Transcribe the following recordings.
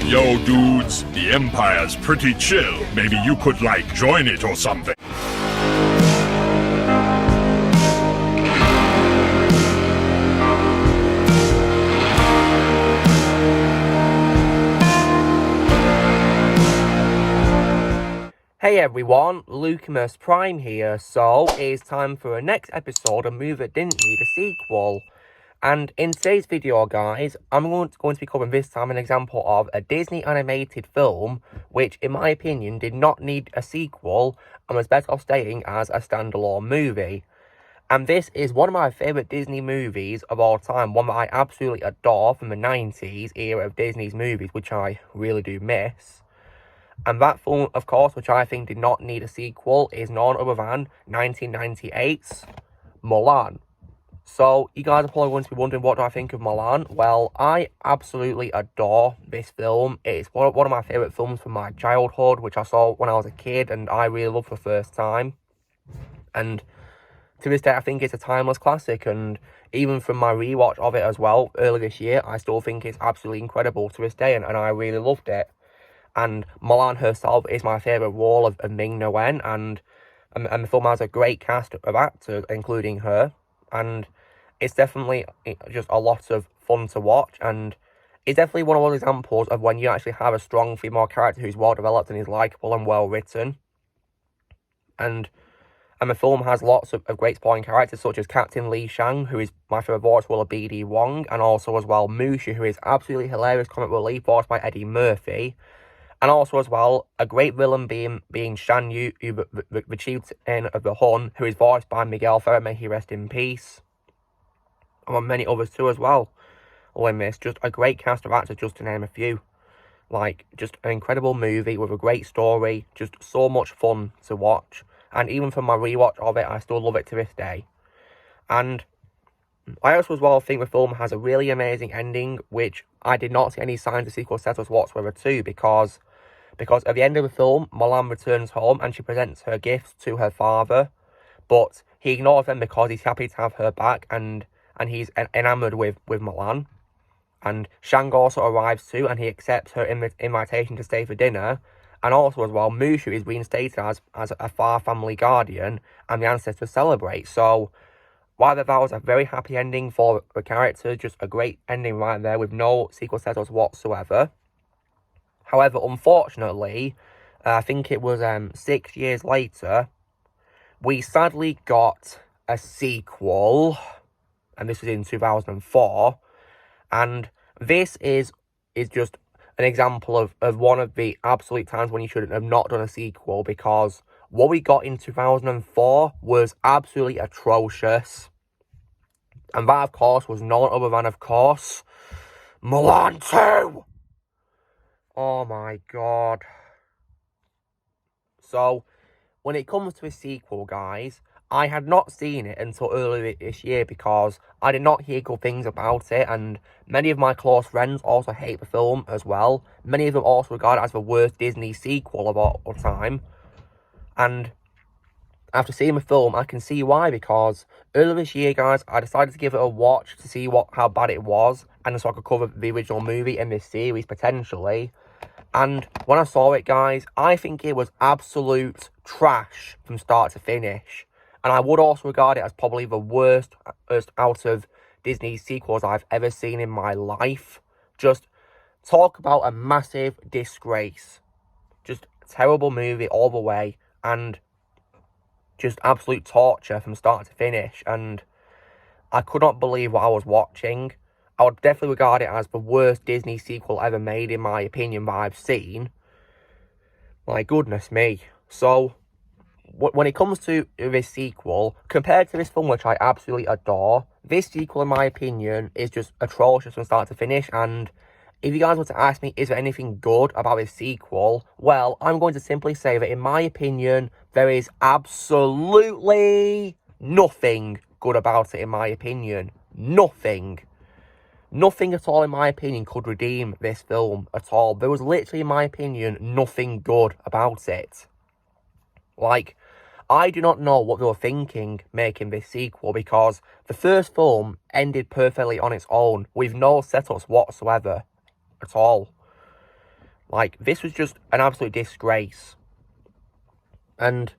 Yo, dudes, the Empire's pretty chill. Maybe you could, join it or something. Hey everyone, Lucamus Prime here. So, it's time for a next episode of a movie that didn't need a sequel. And in today's video, guys, I'm going to be covering this time an example of a Disney animated film, which, in my opinion, did not need a sequel and was better off staying as a standalone movie. And this is one of my favourite Disney movies of all time, one that I absolutely adore from the 90s era of Disney's movies, which I really do miss. And that film, of course, which I think did not need a sequel, is none other than 1998's Mulan. So, you guys are probably going to be wondering, what do I think of Mulan? Well, I absolutely adore this film. It's one of my favourite films from my childhood, which I saw when I was a kid, and I really loved for the first time. And to this day, I think it's a timeless classic, and even from my rewatch of it as well, earlier this year, I still think it's absolutely incredible to this day, and I really loved it. And Mulan herself is my favourite role of Ming-Na Wen, and the film has a great cast of actors, including her, and it's definitely just a lot of fun to watch, and it's definitely one of those examples of when you actually have a strong female character who's well developed and is likeable and well written. And the film has lots of great supporting characters, such as Captain Li Shang, who is my favourite voice role of BD Wong, and also as well Mushu, who is absolutely hilarious comic relief voiced by Eddie Murphy. And also as well, a great villain being Shan Yu, the chief of the Hun, who is voiced by Miguel Ferrer, may he rest in peace. And many others too as well. In this, just a great cast of actors, just to name a few. Just an incredible movie with a great story, just so much fun to watch. And even from my rewatch of it, I still love it to this day. And I also as well think the film has a really amazing ending, which I did not see any signs of sequel status whatsoever to, because at the end of the film, Mulan returns home and she presents her gifts to her father, but he ignores them because he's happy to have her back, and he's enamoured with Mulan. And Shang also arrives too, and he accepts her invitation to stay for dinner. And also as well, Mushu is reinstated as a Far family guardian, and the ancestors celebrate. So, while that was a very happy ending for the character, just a great ending right there with no sequel status whatsoever. However, unfortunately, I think it was 6 years later, we sadly got a sequel, and this was in 2004, and this is just an example of one of the absolute times when you should have not done a sequel, because what we got in 2004 was absolutely atrocious. And that, of course, was none other than, of course, Mulan 2! Oh my god. So, when it comes to a sequel, guys, I had not seen it until earlier this year because I did not hear good things about it, and many of my close friends also hate the film as well. Many of them also regard it as the worst Disney sequel of all time. And after seeing the film, I can see why, because earlier this year, guys, I decided to give it a watch to see how bad it was, and so I could cover the original movie in this series, potentially. And when I saw it, guys, I think it was absolute trash from start to finish. And I would also regard it as probably the worst out of Disney's sequels I've ever seen in my life. Just talk about a massive disgrace. Just terrible movie all the way, and just absolute torture from start to finish. And I could not believe what I was watching. I would definitely regard it as the worst Disney sequel ever made, in my opinion, that I've seen. My goodness me. So, when it comes to this sequel, compared to this film, which I absolutely adore, this sequel, in my opinion, is just atrocious from start to finish. And if you guys were to ask me, is there anything good about this sequel? Well, I'm going to simply say that, in my opinion, there is absolutely nothing good about it, in my opinion. Nothing. Nothing at all, in my opinion, could redeem this film at all. There was literally, in my opinion, nothing good about it. I do not know what they were thinking making this sequel, because the first film ended perfectly on its own, with no setups whatsoever at all. Like, this was just an absolute disgrace. And,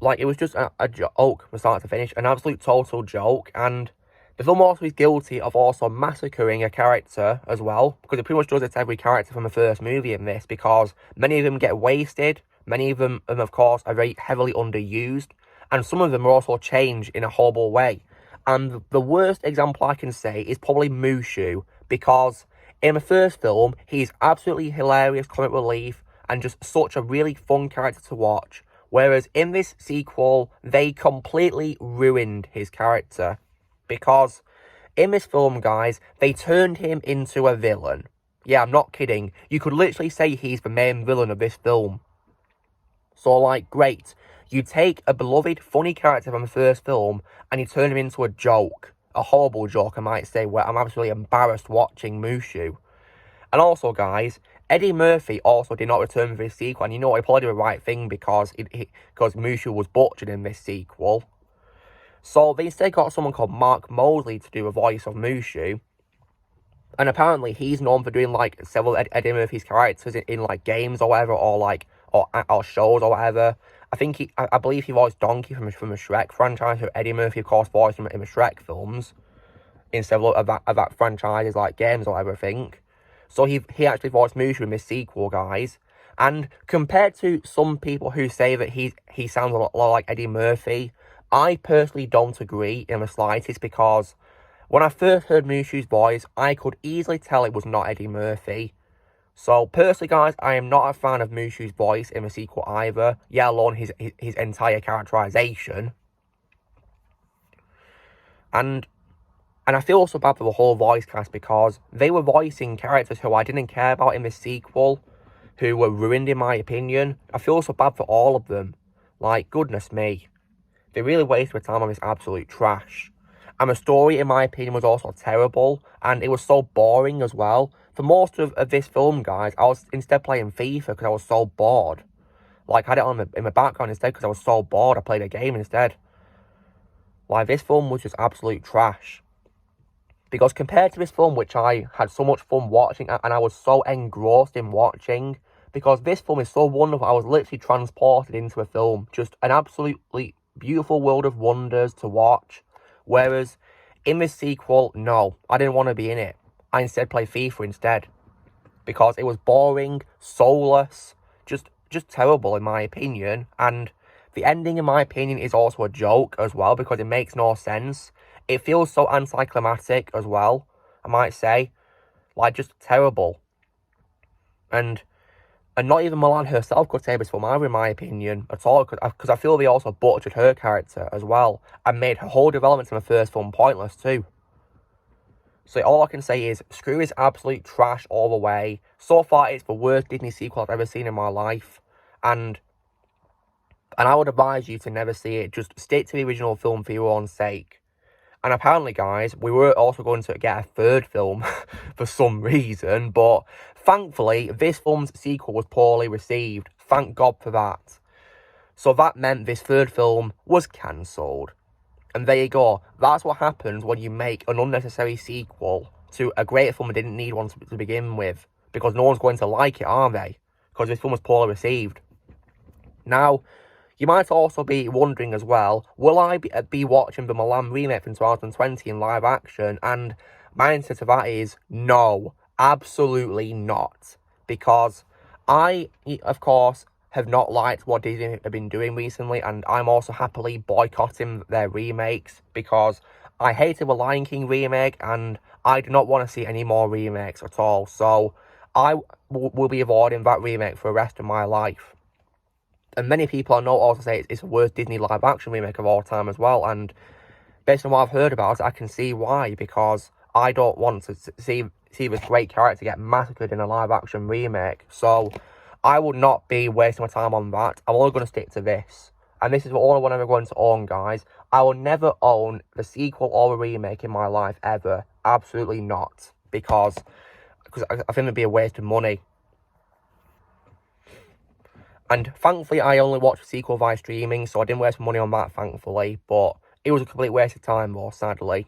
like, it was just a joke from start to finish. An absolute total joke. And the film also is guilty of also massacring a character as well. Because it pretty much does it to every character from the first movie in this. Because many of them get wasted. Many of them, of course, are very heavily underused. And some of them are also changed in a horrible way. And the worst example I can say is probably Mushu. Because in the first film, he's absolutely hilarious comic relief and just such a really fun character to watch. Whereas in this sequel, they completely ruined his character. Because in this film, guys, they turned him into a villain. Yeah, I'm not kidding. You could literally say he's the main villain of this film. So, like, great. You take a beloved, funny character from the first film and you turn him into a joke. A horrible joke, I might say, where I'm absolutely embarrassed watching Mushu. And also, guys, Eddie Murphy also did not return for his sequel. And you know what? He probably did the right thing because Mushu was butchered in this sequel. So they instead got someone called Mark Mosley to do a voice of Mushu. And apparently he's known for doing, like, several Eddie Murphy's characters in like, games or whatever, or, like, or shows or whatever. I believe he voiced Donkey from the Shrek franchise, who Eddie Murphy, of course, voiced him in the Shrek films. In several of that franchise's, like, games or whatever, I think. So he actually voiced Mushu in this sequel, guys. And compared to some people who say that he sounds a lot like Eddie Murphy, I personally don't agree in the slightest, because when I first heard Mushu's voice, I could easily tell it was not Eddie Murphy. So, personally, guys, I am not a fan of Mushu's voice in the sequel either, yet alone his entire characterization. And I feel also bad for the whole voice cast, because they were voicing characters who I didn't care about in the sequel, who were ruined in my opinion. I feel so bad for all of them. Like, goodness me. They really wasted their time on this absolute trash. And the story, in my opinion, was also terrible. And it was so boring as well. For most of this film, guys, I was instead playing FIFA because I was so bored. Like, I had it on in the background instead because I was so bored. I played a game instead. Like, this film was just absolute trash. Because compared to this film, which I had so much fun watching, and I was so engrossed in watching, because this film is so wonderful, I was literally transported into a film. Just an absolutely beautiful world of wonders to watch. Whereas in this sequel, no, I didn't want to be in it. I instead played FIFA instead. Because it was boring, soulless, just terrible in my opinion. And the ending, in my opinion, is also a joke as well, because it makes no sense. It feels so anticlimactic as well, I might say. Like, just terrible. And not even Mulan herself could save this film either, in my opinion, at all. Because I feel they also butchered her character as well. And made her whole development in the first film pointless too. So all I can say is, screw is absolute trash all the way. So far, it's the worst Disney sequel I've ever seen in my life. And I would advise you to never see it. Just stick to the original film for your own sake. And apparently, guys, we were also going to get a third film for some reason. But thankfully, this film's sequel was poorly received. Thank God for that. So that meant this third film was cancelled. And there you go. That's what happens when you make an unnecessary sequel to a great film that didn't need one to begin with. Because no one's going to like it, are they? Because this film was poorly received. Now, you might also be wondering as well, will I be watching the Mulan remake from 2020 in live action? And my answer to that is no, absolutely not. Because I, of course, have not liked what Disney have been doing recently, and I'm also happily boycotting their remakes, because I hated the Lion King remake, and I do not want to see any more remakes at all. So I will be avoiding that remake for the rest of my life. And many people I know also say it's the worst Disney live-action remake of all time as well. And based on what I've heard about it, I can see why. Because I don't want to see this great character get massacred in a live-action remake. So I would not be wasting my time on that. I'm only going to stick to this. And this is all I'm ever going to own, guys. I will never own the sequel or a remake in my life, ever. Absolutely not. Because I think it'd be a waste of money. And thankfully, I only watched the sequel via streaming, so I didn't waste money on that, thankfully. But it was a complete waste of time, though, sadly.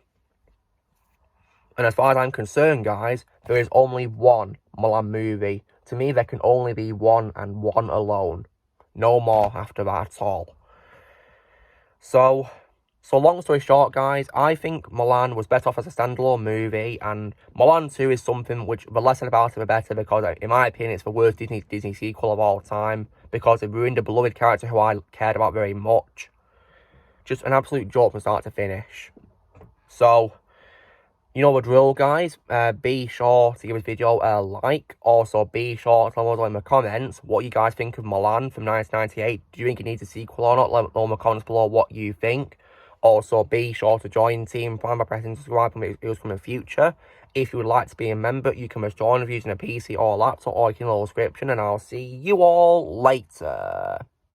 And as far as I'm concerned, guys, there is only one Mulan movie. To me, there can only be one and one alone. No more after that at all. So long story short, guys, I think Mulan was better off as a standalone movie, and Mulan 2 is something which the less said about it, the better, because in my opinion, it's the worst Disney sequel of all time, because it ruined a beloved character who I cared about very much. Just an absolute joke from start to finish. So, you know the drill, guys. Be sure to give this video a like. Also, be sure to let us know in the comments what you guys think of Mulan from 1998. Do you think it needs a sequel or not? Let me know in the comments below what you think. Also, be sure to join Team Prime by pressing subscribe for videos from the future. If you would like to be a member, you can just join us using a PC or laptop, or you can in the description, and I'll see you all later.